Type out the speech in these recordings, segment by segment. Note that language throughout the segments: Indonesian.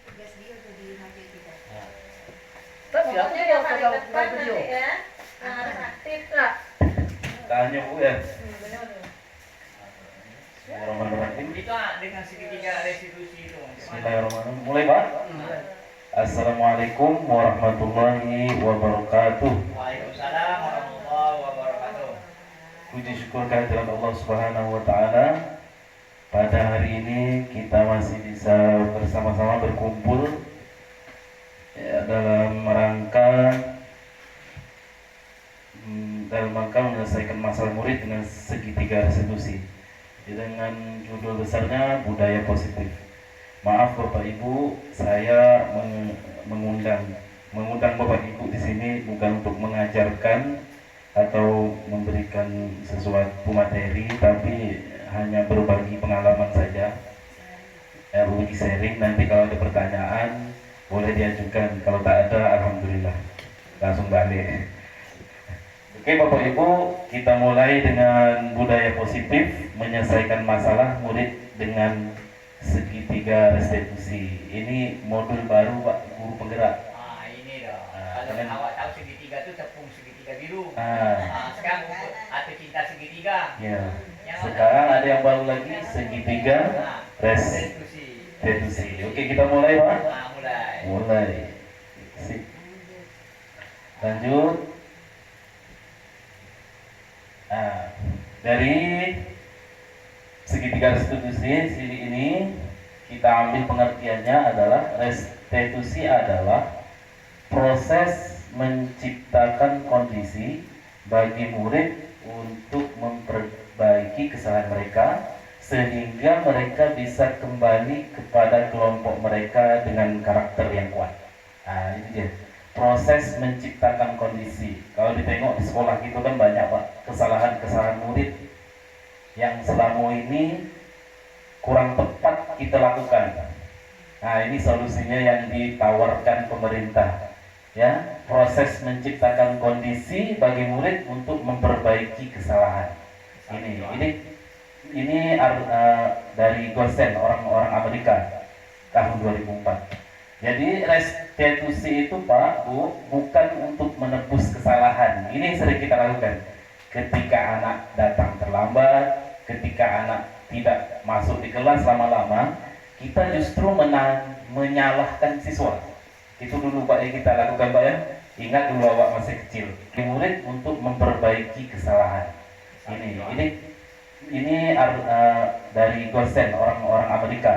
tugas dia udah dimasukin kita. Pokoknya dia kalau depan nanti ya harus aktif lah. Tanya Bu ya. Benar. Bismillahirrahmanirrahim. Itu dengan segitiga restitusi itu. Bismillahirrahmanirrahim. Mulai Pak. Assalamualaikum warahmatullahi wabarakatuh. Waalaikumsalam warahmatullahi wabarakatuh. Puji syukur kehadirat Allah Subhanahu wa taala. Pada hari ini kita masih bisa bersama-sama berkumpul ya, dalam rangka menyelesaikan masalah murid dengan segitiga restitusi dengan judul besarnya budaya positif. Maaf Bapak Ibu, saya mengundang Bapak Ibu di sini bukan untuk mengajarkan atau memberikan sesuatu materi, tapi hanya berbagi pengalaman saja, berbagi sharing. Nanti kalau ada pertanyaan boleh diajukan, kalau tak ada alhamdulillah langsung balik. Oke Bapak Ibu, kita mulai dengan budaya positif menyelesaikan masalah murid dengan segitiga restitusi. Ini modul baru Pak Guru Penggerak. Ini dong. Kalau awak tahu segitiga itu tepung segitiga biru. Sekarang atau cinta segitiga. Ya. Sekarang ada yang baru lagi segitiga restitusi. Oke, kita mulai Pak. Mulai. Sip. Lanjut. Dari segitiga restitusi sini ini kita ambil pengertiannya adalah restitusi adalah proses menciptakan kondisi bagi murid untuk memperbaiki kesalahan mereka sehingga mereka bisa kembali kepada kelompok mereka dengan karakter yang kuat. Ini dia proses menciptakan kondisi. Kalau ditengok di sekolah itu kan banyak Pak kesalahan-kesalahan murid yang selama ini kurang tepat kita lakukan. Ini solusinya yang ditawarkan pemerintah. Ya, proses menciptakan kondisi bagi murid untuk memperbaiki kesalahan. Ini dari Gosen, orang-orang Amerika tahun 2004. Jadi restitusi itu Pak Bu bukan untuk menebus kesalahan. Ini yang sering kita lakukan. Ketika anak datang terlambat, ketika anak tidak masuk di kelas lama-lama, kita justru menyalahkan siswa. Itu dulu Pak yang kita lakukan Pak ya. Ingat dulu awak masih kecil. Murid untuk memperbaiki kesalahan. Ini dari Gosen, orang-orang Amerika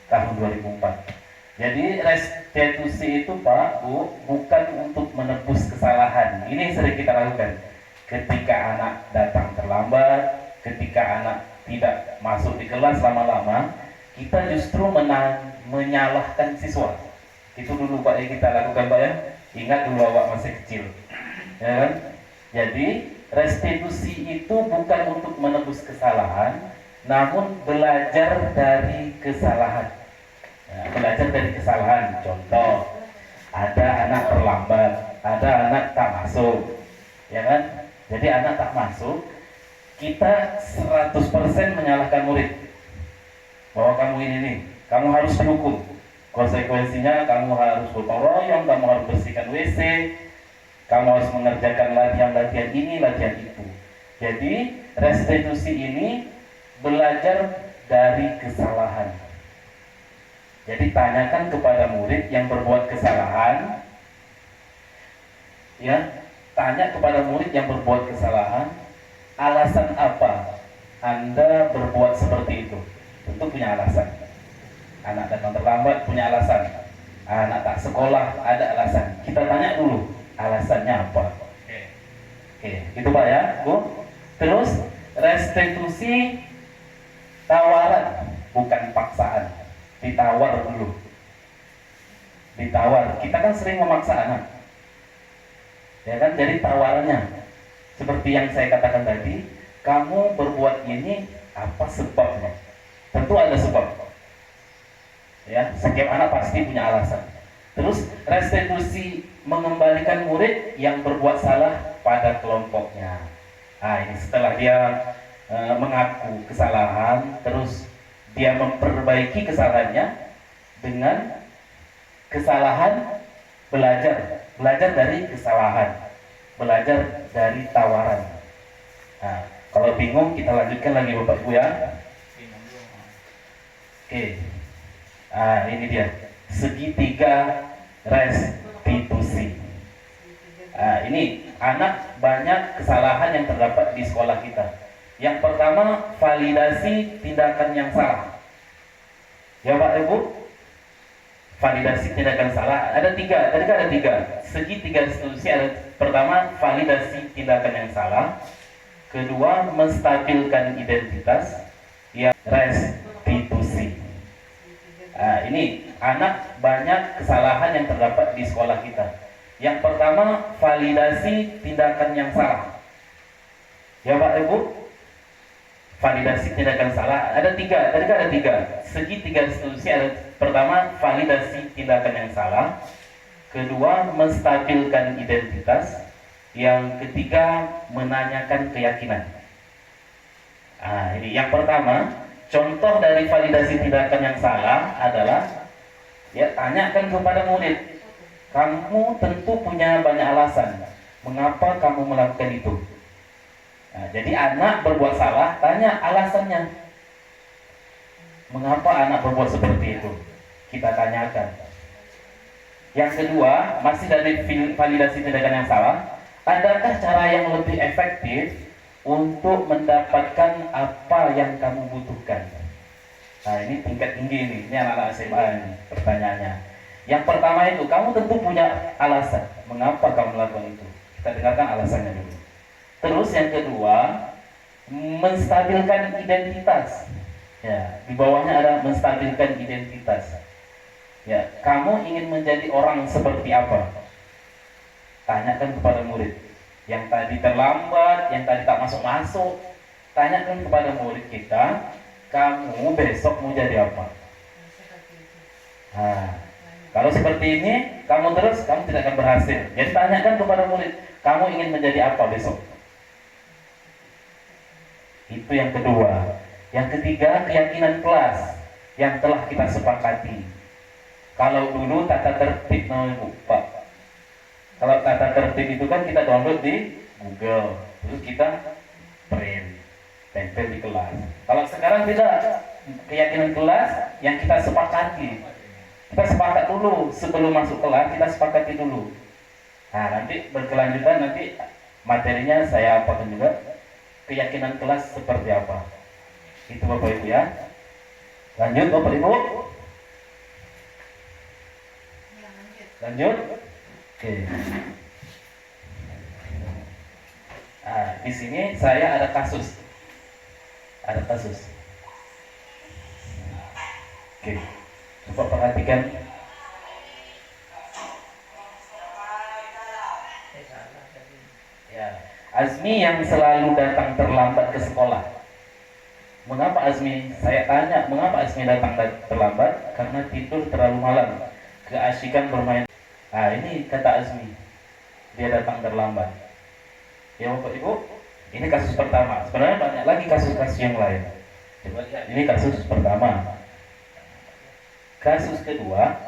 tahun 2004. Jadi restitusi itu Pak Bu bukan untuk menebus kesalahan. Ini yang sering kita lakukan. Ketika anak datang terlambat, ketika anak tidak masuk di kelas lama-lama, kita justru menyalahkan siswa. Itu dulu Pak yang kita lakukan Pak ya. Ingat dulu awak masih kecil, ya kan? Jadi restitusi itu bukan untuk menebus kesalahan, namun belajar dari kesalahan. Belajar dari kesalahan. Contoh, ada anak terlambat, ada anak tak masuk, ya kan? Jadi anak tak masuk, kita 100% menyalahkan murid bahwa kamu ini nih, kamu harus dihukum. Konsekuensinya kamu harus gotong royong, kamu harus bersihkan WC, kamu harus mengerjakan latihan-latihan ini, latihan itu. Jadi restitusi ini belajar dari kesalahan. Jadi tanyakan kepada murid yang berbuat kesalahan, ya, tanya kepada murid yang berbuat kesalahan, alasan apa Anda berbuat seperti itu? Tentu punya alasan. Anak datang terlambat punya alasan. Anak tak sekolah ada alasan. Kita tanya dulu alasannya apa. Oke, gitu Pak ya, Bu. Terus restitusi tawaran, bukan paksaan. Ditawar dulu. Ditawar. Kita kan sering memaksa anak. Ya kan, jadi tawarannya seperti yang saya katakan tadi, kamu berbuat ini apa sebabnya? Tentu ada sebab. Ya, setiap anak pasti punya alasan. Terus restitusi mengembalikan murid yang berbuat salah pada kelompoknya. Ini setelah dia mengaku kesalahan, terus dia memperbaiki kesalahannya dengan kesalahan, belajar dari kesalahan, belajar dari tawaran. Nah, kalau bingung kita lanjutkan lagi Bapak Ibu ya. Oke. Ini dia segitiga restitusi. Ini anak banyak kesalahan yang terdapat di sekolah kita. Yang pertama, validasi tindakan yang salah. Ya Pak Ibu, validasi tindakan salah. Ada tiga, tadi kan ada tiga. Segitiga restitusi ada pertama, validasi tindakan yang salah. Kedua, menstabilkan identitas. Yang restitusi. Ini anak banyak kesalahan yang terdapat di sekolah kita. Yang pertama, validasi tindakan yang salah. Ya Pak Ibu, validasi tindakan salah ada tiga, tadi kan ada tiga. Segitiga restitusi ada pertama, validasi tindakan yang salah. Kedua, menstabilkan identitas. Yang ketiga, menanyakan keyakinan. Ini yang pertama, contoh dari validasi tindakan yang salah adalah ya tanyakan kepada murid. Kamu tentu punya banyak alasan mengapa kamu melakukan itu. Jadi anak berbuat salah, tanya alasannya. Mengapa anak berbuat seperti itu? Kita tanyakan. Yang kedua, masih dari validasi tindakan yang salah, adakah cara yang lebih efektif untuk mendapatkan apa yang kamu butuhkan? Ini tingkat tinggi ini anak-anak SMA ini pertanyaannya. Yang pertama itu, kamu tentu punya alasan mengapa kamu melakukan itu. Kita dengarkan alasannya dulu. Terus yang kedua, menstabilkan identitas. Ya, di bawahnya ada menstabilkan identitas. Ya, kamu ingin menjadi orang seperti apa? Tanyakan kepada murid. Yang tadi terlambat, yang tadi tak masuk-masuk, tanyakan kepada murid kita, kamu besok mau jadi apa? Kalau seperti ini, kamu tidak akan berhasil. Jadi tanyakan kepada murid, kamu ingin menjadi apa besok? Itu yang kedua. Yang ketiga, keyakinan kelas yang telah kita sepakati. Kalau dulu tata tertib namanya Pak. Kalau tata tertib itu kan kita download di Google, terus kita print, tempel di kelas. Kalau sekarang tidak, keyakinan kelas yang kita sepakati. Kita sepakat dulu sebelum masuk kelas, kita sepakati dulu. Nanti berkelanjutan, nanti materinya saya apakan juga. Keyakinan kelas seperti apa? Itu Bapak Ibu ya. Lanjut Bapak Ibu. Lanjut. Oke. Di sini saya ada kasus. Oke. Coba perhatikan. Ya, Azmi yang selalu datang terlambat ke sekolah. Mengapa Azmi? Saya tanya, mengapa Azmi datang terlambat? Karena tidur terlalu malam, keasikan bermain. Ini kata Azmi, dia datang terlambat. Ya Bapak Ibu, ini kasus pertama. Sebenarnya banyak lagi kasus-kasus yang lain. Coba lihat, ini kasus pertama. Kasus kedua,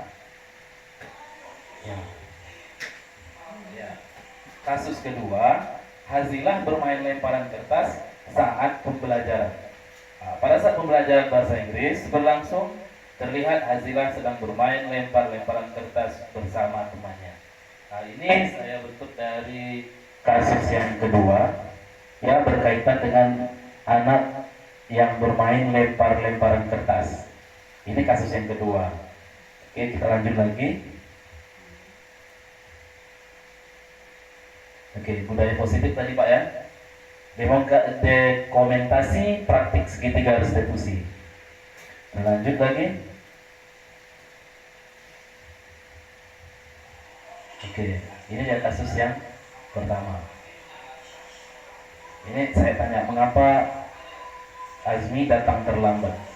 kasus kedua, Hazilah bermain lemparan kertas saat pembelajaran. Pada saat pembelajaran bahasa Inggris berlangsung, terlihat Hazilah sedang bermain lempar-lemparan kertas bersama temannya. Ini saya bentuk dari kasus yang kedua, ya berkaitan dengan anak yang bermain lempar-lemparan kertas. Ini kasus yang kedua. Oke, kita lanjut lagi. Oke, budaya positif tadi Pak ya. Dokumentasi praktik segitiga restitusi. Lanjut lagi. Oke, ini ya kasus yang pertama. Ini saya tanya, mengapa Azmi datang terlambat?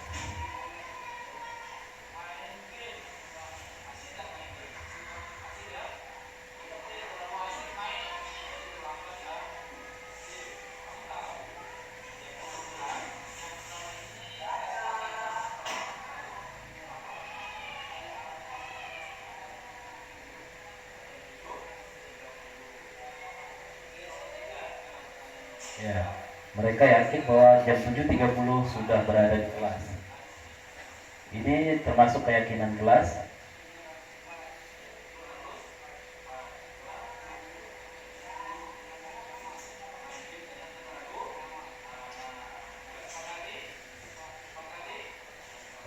Ya, mereka yakin bahwa jam 7.30 sudah berada di kelas. Ini termasuk keyakinan kelas.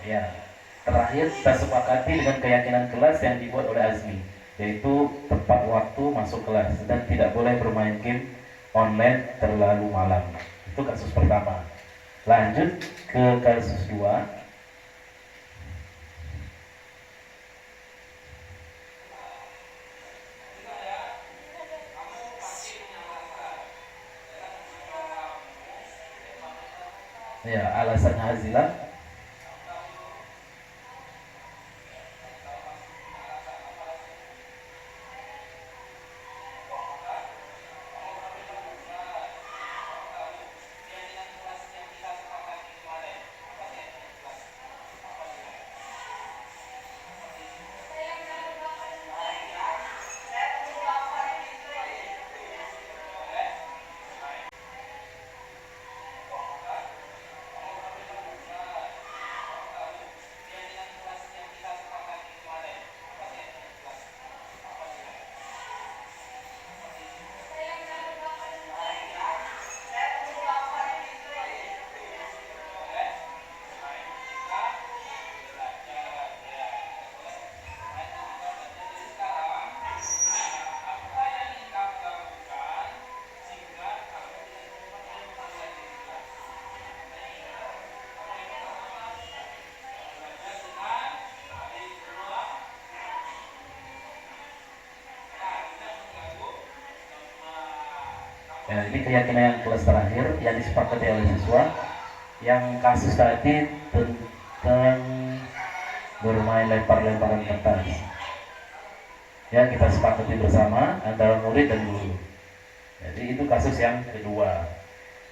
Ya, terakhir kita sepakati dengan keyakinan kelas yang dibuat oleh Azmi, yaitu tepat waktu masuk kelas dan tidak boleh bermain game online terlalu malam. Itu kasus pertama. Lanjut ke kasus 2. Ya, alasan Hazilah. Ya, ini keyakinan yang kelas terakhir yang disepakati oleh siswa. Yang kasus tadi tentang bermain lempar-lemparan kertas. Ya, kita sepakati bersama antara murid dan guru. Jadi itu kasus yang kedua.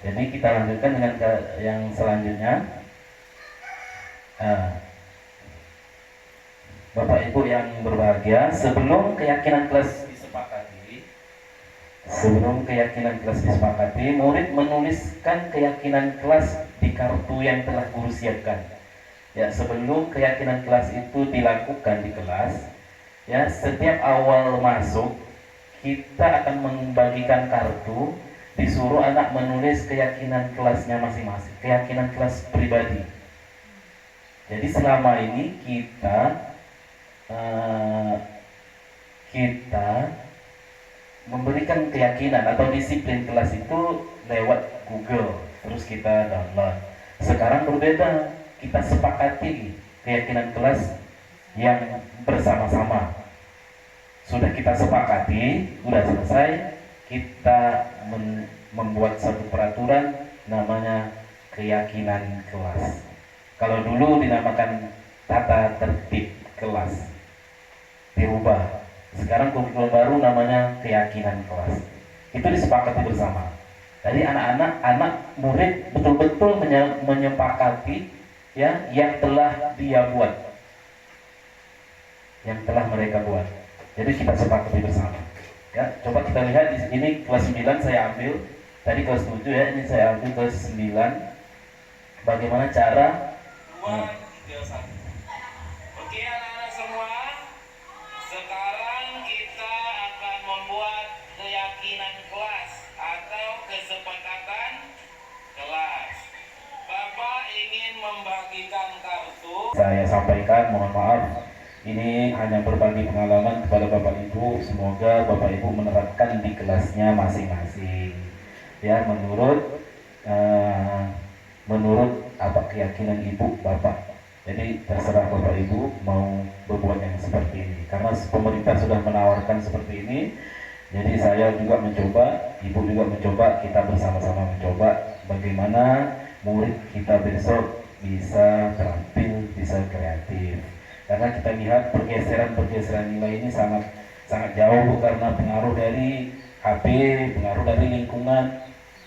Jadi kita lanjutkan dengan yang selanjutnya. Bapak Ibu yang berbahagia, sebelum keyakinan kelas disepakati, murid menuliskan keyakinan kelas di kartu yang telah guru siapkan. Ya, sebelum keyakinan kelas itu dilakukan di kelas, ya, setiap awal masuk kita akan membagikan kartu, disuruh anak menulis keyakinan kelasnya masing-masing, keyakinan kelas pribadi. Jadi selama ini kita memberikan keyakinan atau disiplin kelas itu lewat Google, terus kita download. Sekarang berbeda, kita sepakati keyakinan kelas yang bersama-sama. Sudah kita sepakati, sudah selesai, kita membuat satu peraturan namanya keyakinan kelas. Kalau dulu dinamakan tata tertib kelas, dirubah. Sekarang kurikulum baru namanya keyakinan kelas. Itu disepakati bersama. Jadi anak murid betul-betul menyepakati ya yang telah dia buat, yang telah mereka buat. Jadi kita sepakati bersama. Ya, coba kita lihat di sini kelas 9 saya ambil. Tadi kelas 7 ya, ini saya ambil kelas 9. Bagaimana cara 2, 3, 1. Oke anak-anak semua, sekarang kita akan membuat keyakinan kelas atau kesepakatan kelas. Bapak ingin membagikan kartu. Saya sampaikan, mohon maaf, ini hanya berbagi pengalaman kepada Bapak Ibu. Semoga Bapak Ibu menerapkan di kelasnya masing-masing. Ya, menurut apa keyakinan Ibu Bapak. Jadi terserah Bapak Ibu mau berbuat yang seperti ini. Karena pemerintah sudah menawarkan seperti ini, jadi saya juga mencoba, Ibu juga mencoba, kita bersama-sama mencoba bagaimana murid kita besok bisa terampil, bisa kreatif. Karena kita lihat pergeseran nilai ini sangat jauh karena pengaruh dari HP, pengaruh dari lingkungan.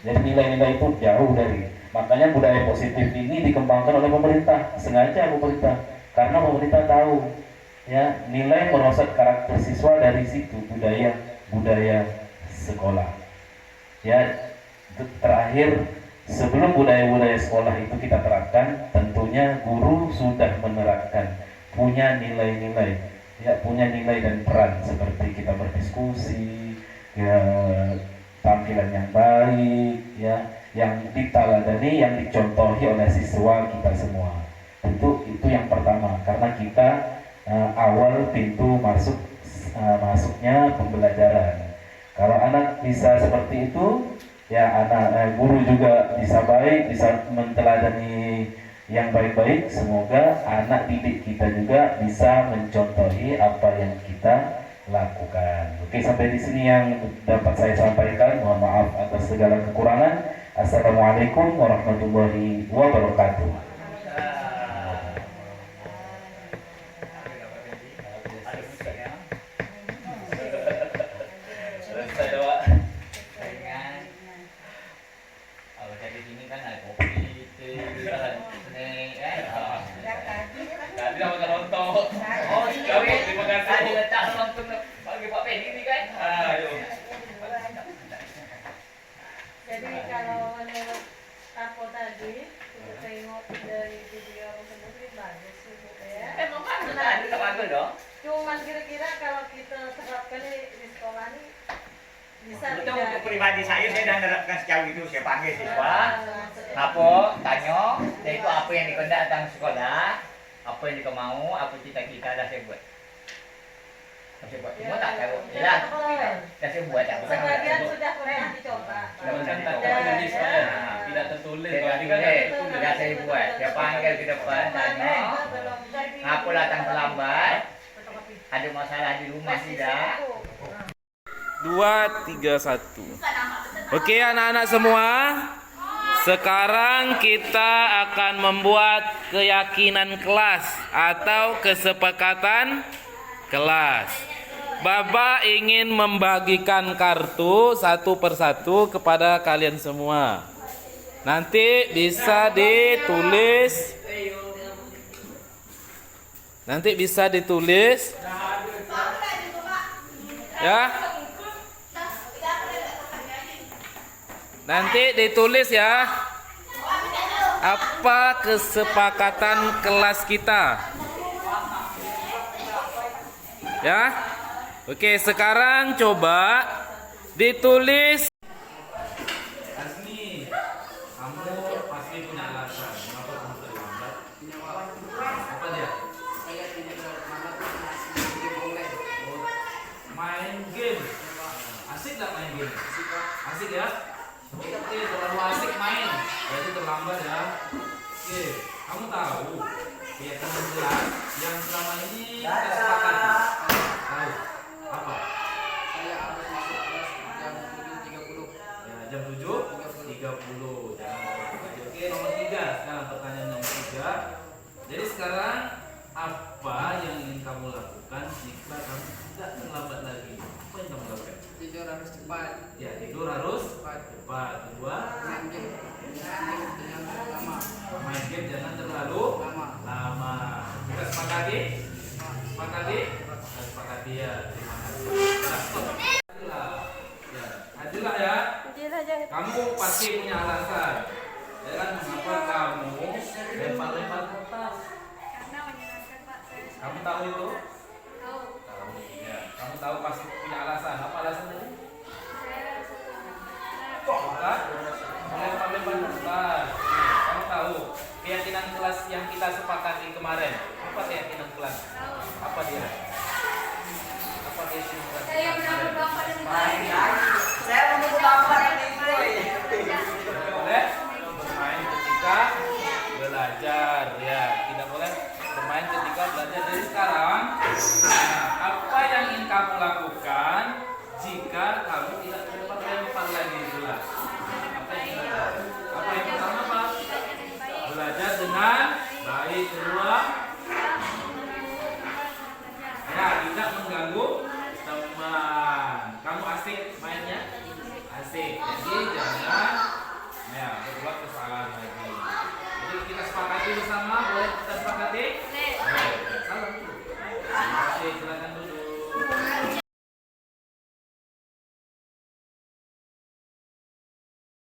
Jadi nilai-nilai itu jauh dari. Makanya budaya positif ini dikembangkan oleh pemerintah, sengaja pemerintah, karena pemerintah tahu ya nilai merosot karakter siswa dari situ budaya sekolah. Ya, Terakhir, sebelum budaya-budaya sekolah itu kita terapkan, tentunya guru sudah menerapkan, punya nilai-nilai, ya punya nilai dan peran seperti kita berdiskusi, ya tampilan yang baik, ya yang diteladani, yang dicontohi oleh siswa kita semua. Tentu itu yang pertama, karena kita awal pintu masuknya pembelajaran. Kalau anak bisa seperti itu, ya anak guru juga bisa baik, bisa menteladani yang baik-baik. Semoga anak didik kita juga bisa mencontohi apa yang kita lakukan. Oke, sampai di sini yang dapat saya sampaikan. Mohon maaf atas segala kekurangan. Assalamualaikum warahmatullahi wabarakatuh. Jadi kalau menurut aku tadi, untuk tengok dari video tersebut bagus gitu ya. Emang kan bagus dong. Cuman kira-kira kalau kita terapkan di sekolah ini bisa Itu tidak? untuk pribadi saya dah menerapkan sejauh itu. Saya panggil siswa, apa, tanya, itu apa yang dikehendak tentang sekolah, apa yang dia mau, apa cita-cita dah saya buat. Saya buat semua tak tahu. Jelas. Dah saya buat tak. Sebagian sudah pernah dicoba. Tidak tertulis. Sudah saya buat. Saya panggil ke depan, tanya, apa datang terlambat, ada masalah di rumah tidak. 2, 3, 1. Oke anak-anak semua, sekarang kita akan membuat keyakinan kelas atau kesepakatan kelas. Bapak ingin membagikan kartu satu persatu kepada kalian semua. Nanti bisa ditulis. Ya. Nanti ditulis ya. Apa kesepakatan kelas kita? Ya. Oke, sekarang coba ditulis. Asmi, kamu pasti punya alasan kenapa kamu terlambat. Apa dia? Saya tidak terlambat Main game. Asik gak main game? Asik ya? Oke, terlalu asik main, berarti terlambat ya. Oke, kamu tahu keyakinan kelas yang selama ini kita sepakati? Tahu? Apa? Saya harus masuk kelas jam 7.30. Ya, jam 7.30. Jangan lupa. Oke, nomor 3. Sekarang pertanyaan nomor 3. Jadi sekarang apa yang ingin kamu lakukan jika kamu tidak terlambat lagi? Apa yang kamu lakukan? Tidur harus cepat. Ya, tidur harus cepat. Kedua, Main game jangan lama. main game jangan terlalu lama. Kita sepakati? Sepakati ya. Terima kasih. Nah, stop. Adilah ya. Kamu pasti punya alasan. Ya kan, mengapa kamu lempar-lempar kertas? Kamu tahu itu? Tahu. Ya. Kamu tahu pasti punya alasan. Apa alasannya? Bukan? Melempar-lempar kertas. Kamu tahu keyakinan kelas yang kita sepakati kemarin? Apa keyakinan kelas? Apa dia? Apa keyakinan kelas? Saya menunggu Bapak dan Saya menunggu Bapak dan Ibu. Boleh bermain ketika belajar, ya. Tidak boleh bermain ketika belajar. Jadi sekarang, apa yang ingin kamu lakukan jika kamu tidak melempar lagi bola? Apa yang pertama, Pak? Belajar dengan baik. Kedua,